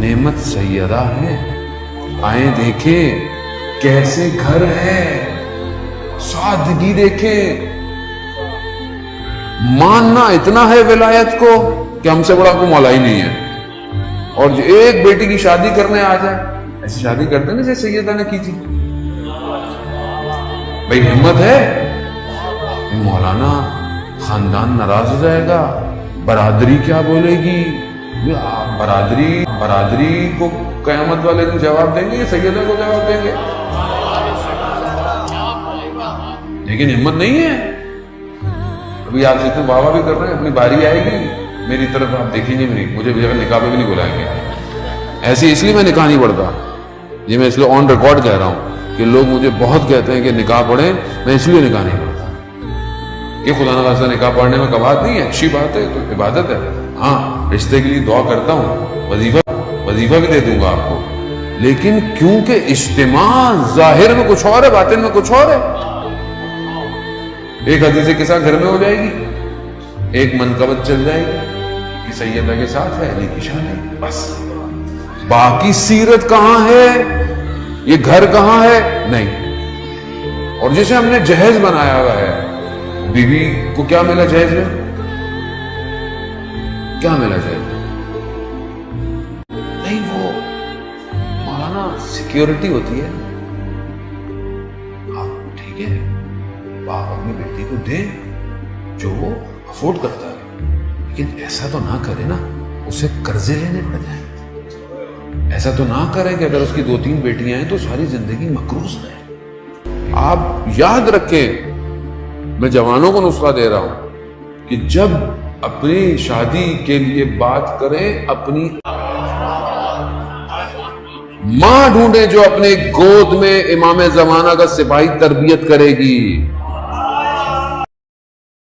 नेमत सैयदा है, आए देखें कैसे घर है, सादगी देखें। मानना इतना है विलायत को कि हमसे बड़ा कोई मौला ही नहीं है। और जो एक बेटी की शादी करने आ जाए, ऐसी शादी करते ना जैसे सैयदा ने की थी। भाई हिम्मत है, मौलाना खानदान नाराज हो जाएगा, बरादरी क्या बोलेगी, बरादरी को कयामत वाले दिन जवाब देंगे, सैयदा को जवाब देंगे। लेकिन हिम्मत नहीं है। अभी आप जितने बाबा भी कर रहे हैं, अपनी बारी आएगी, मेरी तरफ आप देखेंगे नहीं, मुझे निकाह पे भी नहीं बुलाएंगे। ऐसे इसलिए मैं निकाह नहीं पढ़ता, ये मैं इसलिए ऑन रिकॉर्ड कह रहा हूं कि लोग मुझे बहुत कहते हैं कि निकाह पढ़े, मैं इसलिए निकाह नहीं पढ़ता कि खुदा न खास्ता निकाह पढ़ने में कबात नहीं है, अच्छी बात है, तो इबादत है। हाँ, रिश्ते के लिए दुआ करता हूँ, वजीफा भी दे दूंगा आपको, लेकिन क्योंकि इज्तिमा जाहिर में कुछ और है, बातिन में कुछ और है। एक हदीस के साथ घर में हो जाएगी, एक मनकबत चल जाएगी कि सैयदा के साथ है अली की शादी, बस। बाकी सीरत कहां है, ये घर कहां है, नहीं। और जैसे हमने जहेज बनाया हुआ है, बीवी को क्या मिला जहेज में, क्या मिला जहेज में? नहीं, वो मौलाना सिक्योरिटी होती है। हाँ ठीक है, बाप अपनी बेटी को दे जो वो अफोर्ड करता है, लेकिन ऐसा तो ना करे ना उसे कर्जे लेने पड़ जाए। ऐसा तो ना करे कि अगर उसकी 2-3 बेटियां हैं तो सारी जिंदगी मकरूज है। आप याद रखें, मैं जवानों को नुस्खा दे रहा हूं कि जब अपनी शादी के लिए बात करें, अपनी मां ढूंढे जो अपने गोद में इमाम जमाना का सिपाही तरबियत करेगी।